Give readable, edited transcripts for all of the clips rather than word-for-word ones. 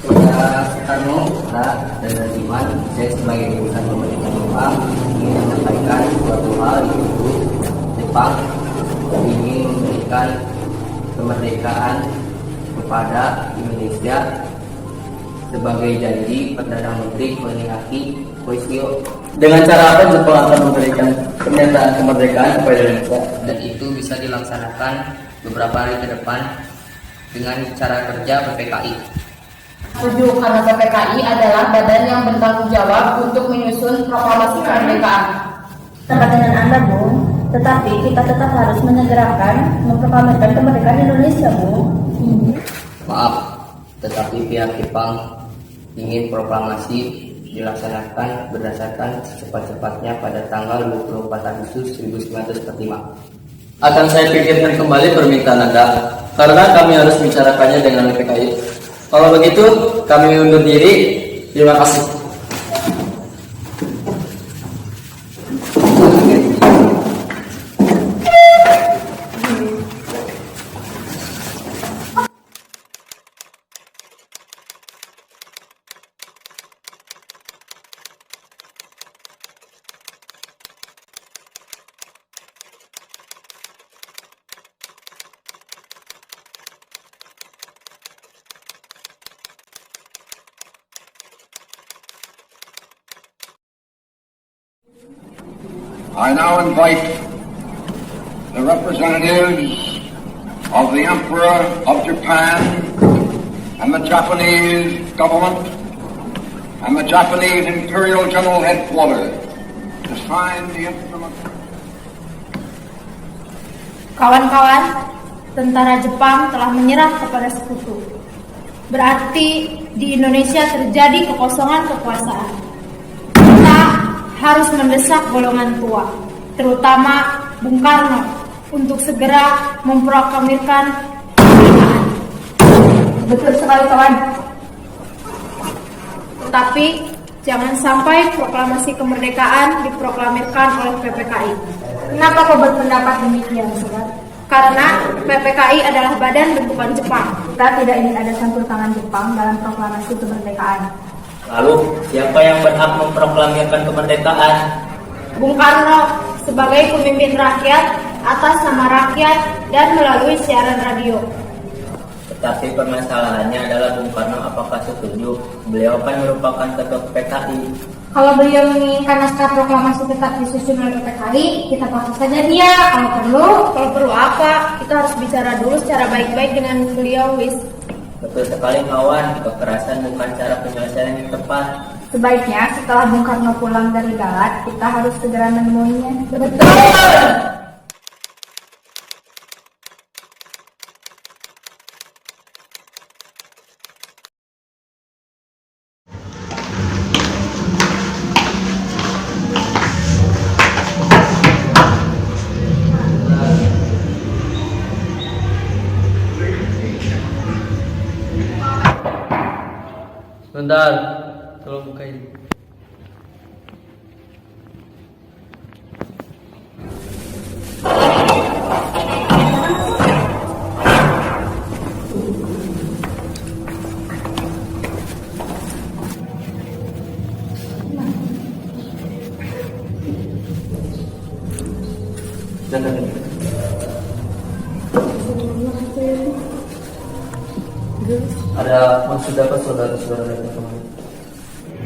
Soekarno dan Iman, saya sebagai utusan pemerintah Jepang ingin menyampaikan suatu hal, yaitu Jepang ingin memberikan kemerdekaan kepada Indonesia sebagai janji Perdana Menteri Kuniaki Koishio. Dengan cara apa Jepang akan memberikan pernyataan kemerdekaan kepada Indonesia? Dan itu bisa dilaksanakan beberapa hari ke depan dengan cara kerja PPKI. Setuju, karena PPKI adalah badan yang bertanggung jawab untuk menyusun proklamasi kemerdekaan. Sama dengan Anda, Bung, tetapi kita tetap harus menyegerakan memproklamirkan kemerdekaan Indonesia, Bung. Maaf, tetapi pihak Jepang ingin proklamasi dilaksanakan berdasarkan secepat-cepatnya pada tanggal 24 Agustus 1945. Akan saya pikirkan kembali permintaan Anda, karena kami harus membicarakannya dengan PPKI. Kalau begitu, kami undur diri. Terima kasih. I now invite the representatives of the Emperor of Japan and the Japanese government and the Japanese Imperial General Headquarters to sign the instrument. Kawan-kawan, tentara Jepang telah menyerah kepada sekutu. Berarti di Indonesia terjadi kekosongan kekuasaan. Kita harus mendesak golongan tua, terutama Bung Karno, untuk segera memproklamirkan kemerdekaan. Betul sekali, kawan. Tetapi jangan sampai proklamasi kemerdekaan diproklamirkan oleh PPKI. Kenapa kau berpendapat demikian, Sobat? Karena PPKI adalah badan bentukan Jepang. Kita tidak ingin ada campur tangan Jepang dalam proklamasi kemerdekaan. Lalu, siapa yang berhak memproklamirkan kemerdekaan? Bung Karno sebagai pemimpin rakyat atas nama rakyat dan melalui siaran radio. Tapi permasalahannya adalah Bung Karno apakah setuju? Beliau kan merupakan ketua PKI. Kalau beliau menginginkan naskah proklamasi tetap disusun oleh PKI, kita paksa saja dia. Kalau perlu apa? Kita harus bicara dulu secara baik-baik dengan beliau, Wis. Betul sekali kawan, kekerasan bukan cara penyelesaian yang tepat. Sebaiknya setelah Bung Karno pulang dari Dalat, kita harus segera menemuinya. Betul. Bentar, tolong bukain. Ada maksud apa saudara-saudara datang kemari?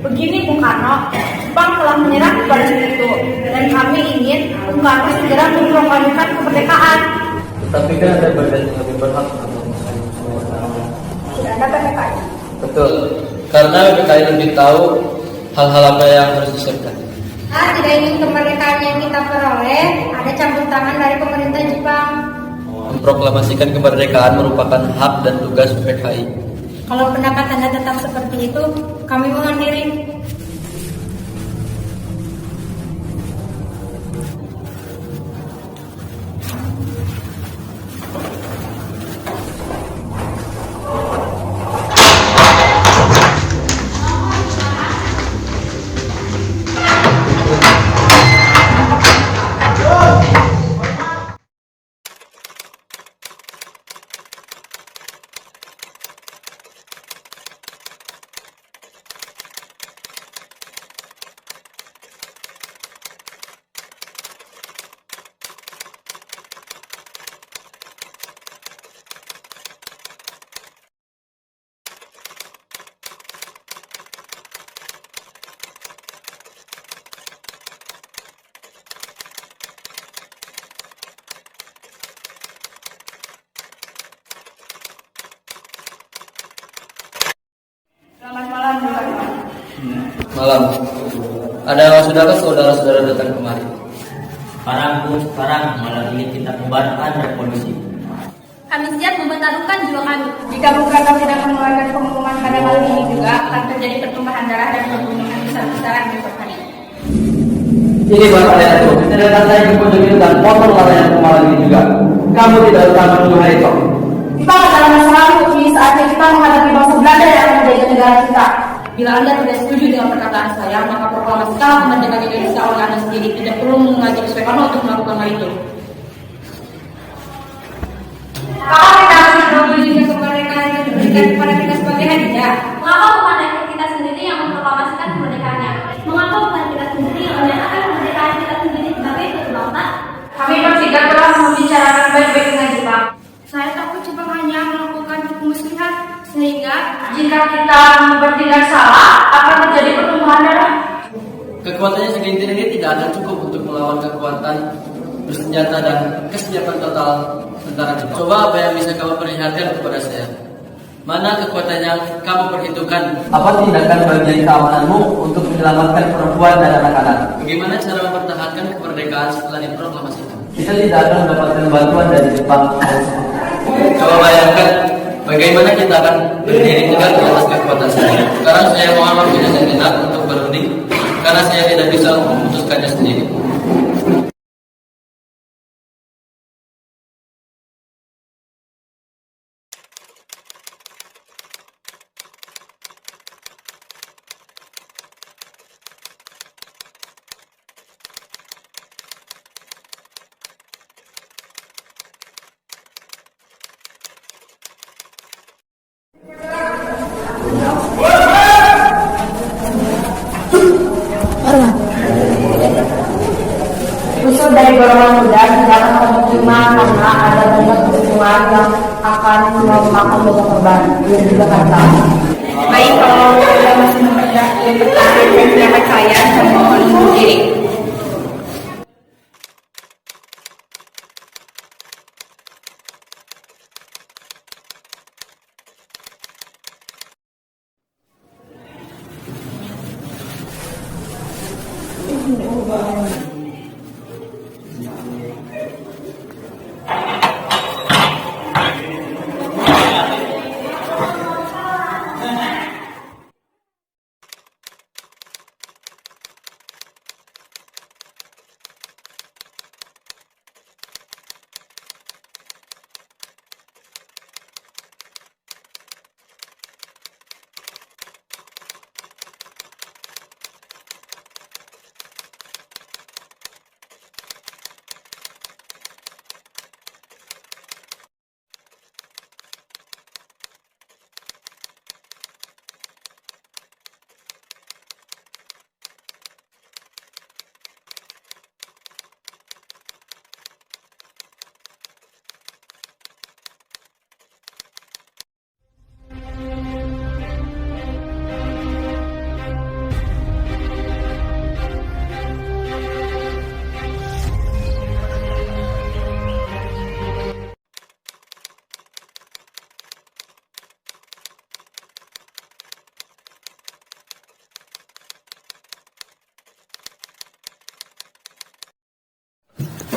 Begini Bung Karno, Jepang telah menyerah kepada Sekutu dan kami ingin Bung Karno segera memproklamasikan kemerdekaan. Tetapi kan ada badan yang lebih berhak untuk mengurus semua orang. Sudah ada PPKI. Betul, karena PKI lebih tahu hal-hal apa yang harus disiapkan. Tidak ingin kemerdekaan yang kita peroleh, ada campur tangan dari pemerintah Jepang. Memproklamasikan kemerdekaan merupakan hak dan tugas PKI. Kalau pendapat Anda tetap seperti itu, kami mohon diri. Selamat malam, Bung Karno. Malam. Ada saudara-saudara datang kemari. Sekarang malam ini kita bubarkan revolusi. Kami siap mempertaruhkan jiwa kami. Jika Bung Karno tidak mengeluarkan pengumuman pada malam ini juga, akan terjadi pertumpahan darah dan pembunuhan besar-besaran besok hari. Ini Bapak Dato, kita datang saya ke pojok itu dan potong larangan kemarin ini juga. Kamu tidak usah menunggu hari itu. Kita adalah masa lalu, kini saatnya kita menghadapi bangsa Belanda yang akan menjadi negara kita. Bila Anda tidak setuju dengan perkataan saya, maka proklamasikan kemerdekaan Indonesia oleh Anda sendiri. Tidak perlu mengajak Soekarno untuk melakukan hal itu. Kalau kita memiliki kemerdekaan yang diberikan kepada kita sebagai hadiah, mengapa bukan kita sendiri yang memproklamasikan kemerdekaannya? Mengapa bukan kita sendiri yang menyatakan kemerdekaan kita sendiri sebagai suatu bangsa? kami bertiga telah membicarakan baik-baik dengan Jepang. Saya takut Jepang hanya melakukan muslihat, sehingga jika kita bertindak salah, akan terjadi pertumbuhan darah. Kekuatannya segelintir ini tidak akan cukup untuk melawan kekuatan bersenjata dan kesiapan total tentara Jepang. Coba apa yang bisa kamu perlihatkan kepada saya? Mana kekuatan yang kamu perhitungkan? Apa tindakan bagian keamananmu untuk menyelamatkan perempuan dan anak-anak? Bagaimana cara mempertahankan kemerdekaan setelah diproklamasikan? Kita tidak akan mendapatkan bantuan dari Jepang. Coba bayangkan bagaimana kita akan berdiri tegak di atas kekuatan saya. Sekarang saya mohon waktunya sejenak untuk berunding karena saya tidak bisa memutuskannya sendiri. Usul dari golongan muda tidak akan menerima karena ada banyak peristiwa yang akan memakan banyak korban yang juga kata. Baik, kalau Anda masih mempertahankan dan tidak percaya, saya mohon undur diri.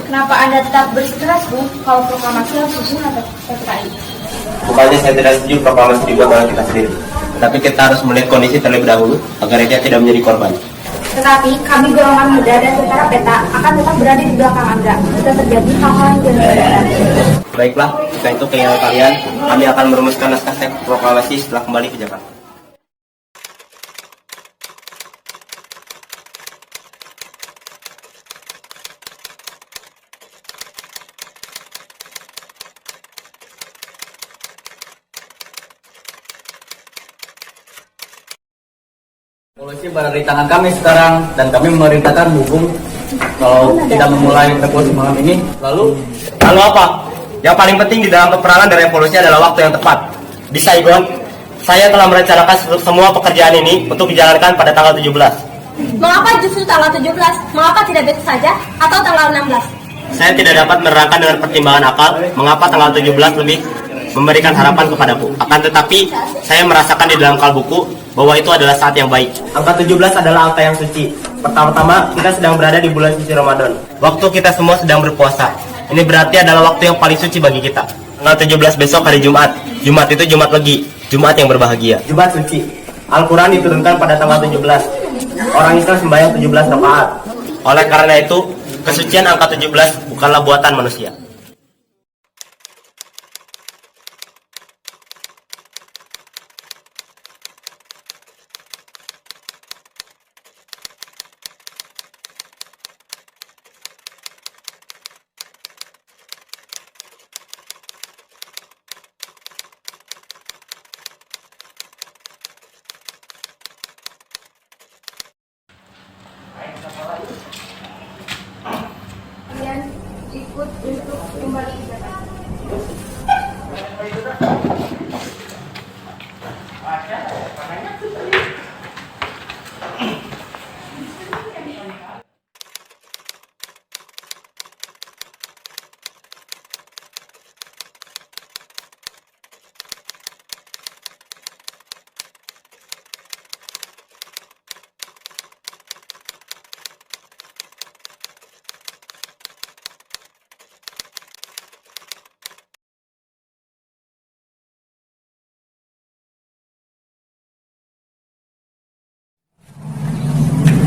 Kenapa Anda tetap bersikeras, Bu, kalau proklamasi harus disusun atau PPKI? Bukannya saya tidak setuju proklamasi dibuat oleh kita sendiri, tapi kita harus melihat kondisi terlebih dahulu agar rakyat tidak menjadi korban. Tetapi kami golongan muda dan tentara peta akan tetap berada di belakang Anda jika terjadi hal-hal yang tidak diinginkan. Baiklah, jika itu keinginan kalian, kami akan merumuskan naskah teks proklamasi setelah kembali ke Jakarta. Polisi berada di tangan kami sekarang dan kami memerintahkan hukum kalau tidak memulai revolusi malam ini. Lalu apa? Yang paling penting di dalam peperangan dan revolusi adalah waktu yang tepat. Di Saigon, saya telah merencanakan semua pekerjaan ini untuk dijalankan pada tanggal 17. Mengapa justru tanggal 17? Mengapa tidak besok saja atau tanggal 16? Saya tidak dapat menerangkan dengan pertimbangan akal mengapa tanggal 17 lebih memberikan harapan kepadaku. Akan tetapi, saya merasakan di dalam kalbuku bahwa itu adalah saat yang baik. Angka 17 adalah angka yang suci. Pertama-tama, kita sedang berada di bulan suci Ramadan. Waktu kita semua sedang berpuasa. Ini berarti adalah waktu yang paling suci bagi kita. Tanggal 17 besok hari Jumat. Jumat itu Jumat Legi, Jumat yang berbahagia. Jumat suci. Al-Quran diturunkan pada tanggal 17. Orang Islam sembahyang 17 rakaat. Oleh karena itu, kesucian angka 17 bukanlah buatan manusia. Kalian ikut untuk kembali ke Jakarta.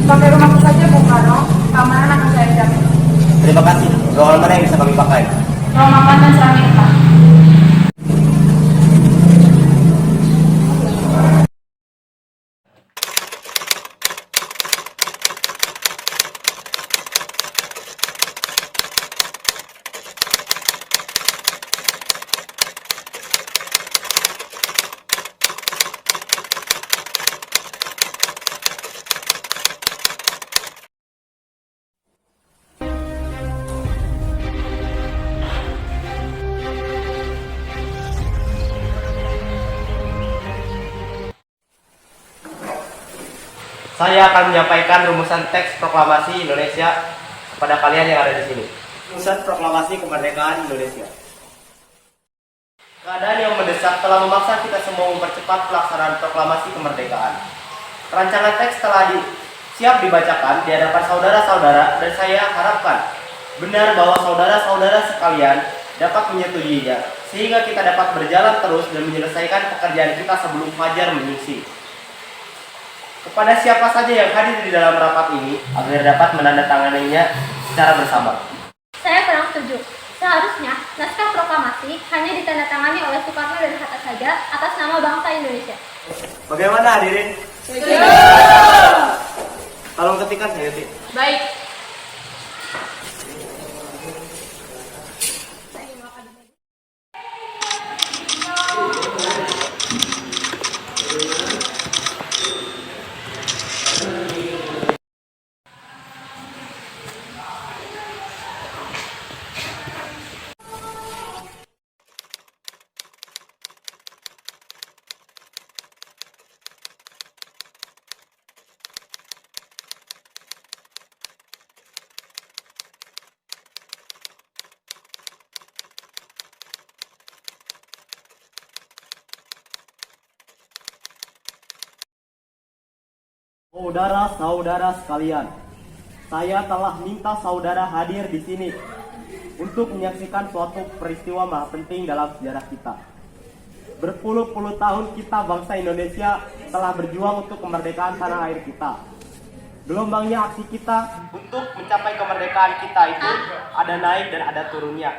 Pakai rumahku saja, Bung Karno. Keamanan akan saya jamin. Terima kasih. Ruangan mana yang bisa kami pakai? Ruang makan dan ceramic, Pak. Saya akan menyampaikan rumusan teks proklamasi Indonesia kepada kalian yang ada di sini. Rumusan proklamasi kemerdekaan Indonesia. Keadaan yang mendesak telah memaksa kita semua mempercepat pelaksanaan proklamasi kemerdekaan. Rancangan teks telah siap dibacakan di hadapan saudara-saudara dan saya harapkan benar bahwa saudara-saudara sekalian dapat menyetujuinya sehingga kita dapat berjalan terus dan menyelesaikan pekerjaan kita sebelum fajar menyingsing. Kepada siapa saja yang hadir di dalam rapat ini agar dapat menandatanganinya secara bersama. Saya kurang setuju. Seharusnya naskah proklamasi hanya ditandatangani oleh Soekarno dan Hatta saja atas nama bangsa Indonesia. Bagaimana hadirin? Tolong ketikkan Sayuti. Baik. Saudara-saudara sekalian, saya telah minta saudara hadir di sini untuk menyaksikan suatu peristiwa maha penting dalam sejarah kita. Berpuluh-puluh tahun kita bangsa Indonesia telah berjuang untuk kemerdekaan tanah air kita. Gelombangnya aksi kita untuk mencapai kemerdekaan kita itu ada naik dan ada turunnya.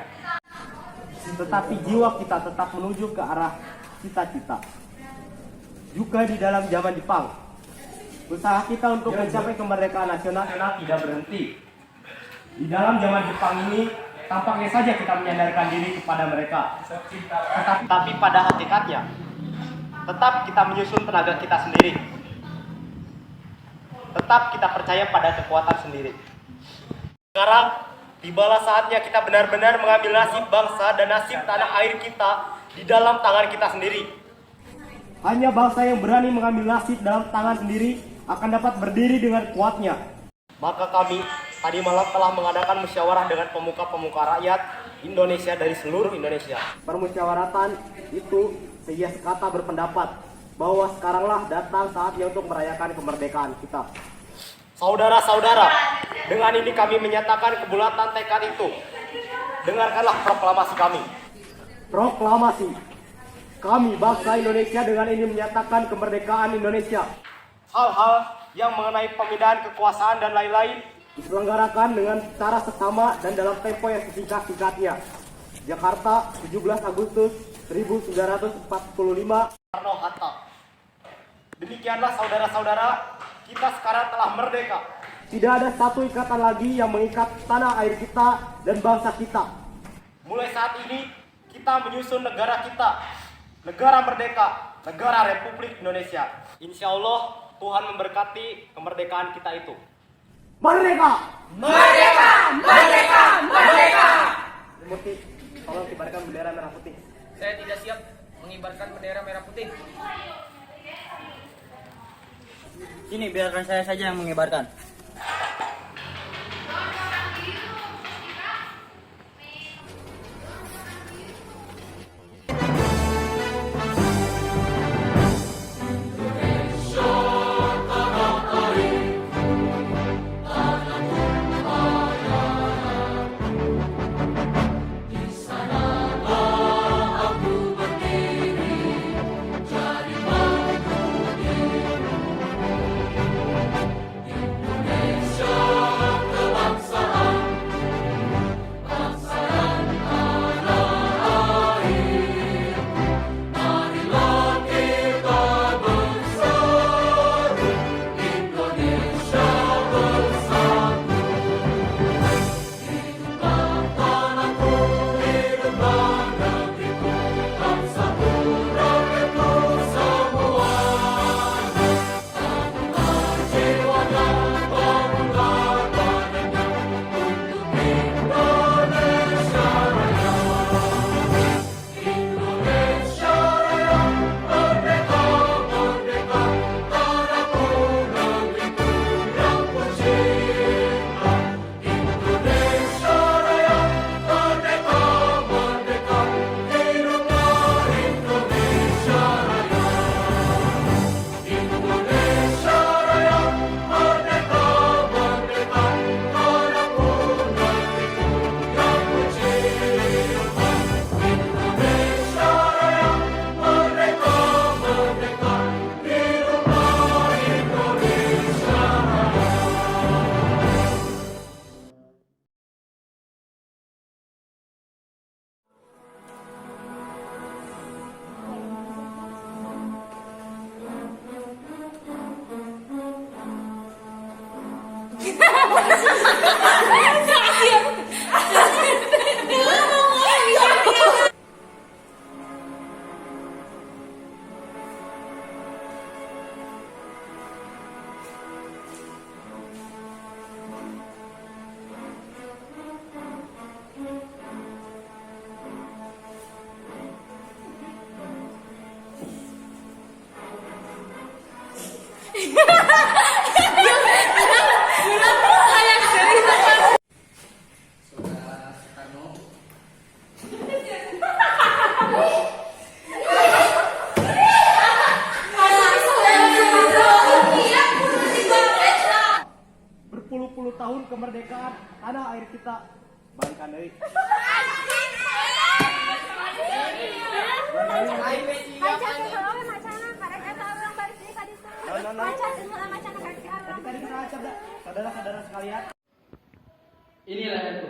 Tetapi jiwa kita tetap menuju ke arah cita-cita. Juga di dalam zaman Jepang, usaha kita untuk mencapai kemerdekaan nasional tidak berhenti. Di dalam zaman Jepang ini, tampaknya saja kita menyandarkan diri kepada mereka. Tetapi pada hakikatnya, tetap kita menyusun tenaga kita sendiri. Tetap kita percaya pada kekuatan sendiri. Sekarang, tibalah saatnya kita benar-benar mengambil nasib bangsa dan nasib tanah air kita di dalam tangan kita sendiri. Hanya bangsa yang berani mengambil nasib dalam tangan sendiri akan dapat berdiri dengan kuatnya. Maka kami tadi malam telah mengadakan musyawarah dengan pemuka-pemuka rakyat Indonesia dari seluruh Indonesia. Permusyawaratan itu seia sekata berpendapat bahwa sekaranglah datang saatnya untuk merayakan kemerdekaan kita. Saudara-saudara, dengan ini kami menyatakan kebulatan tekad itu. Dengarkanlah proklamasi kami. Proklamasi. Kami bangsa Indonesia dengan ini menyatakan kemerdekaan Indonesia. Hal-hal yang mengenai pemindahan kekuasaan dan lain-lain diselenggarakan dengan cara sesama dan dalam tempo yang sesingkat-singkatnya. Jakarta, 17 Agustus 1945, Soekarno-Hatta. Demikianlah saudara-saudara, kita sekarang telah merdeka. Tidak ada satu ikatan lagi yang mengikat tanah air kita dan bangsa kita. Mulai saat ini, kita menyusun negara kita. Negara merdeka, negara Republik Indonesia. Insya Allah Tuhan memberkati kemerdekaan kita itu. Merdeka! Merdeka! Merdeka! Merdeka! Murti, tolong kibarkan bendera merah putih. Saya tidak siap mengibarkan bendera merah putih. Sini, biarkan saya saja yang mengibarkan. Saudara Soekarno, Berpuluh-puluh tahun kemerdekaan tanah air kita. Balikan deui. Saudara-saudara sekalian, Inilah yang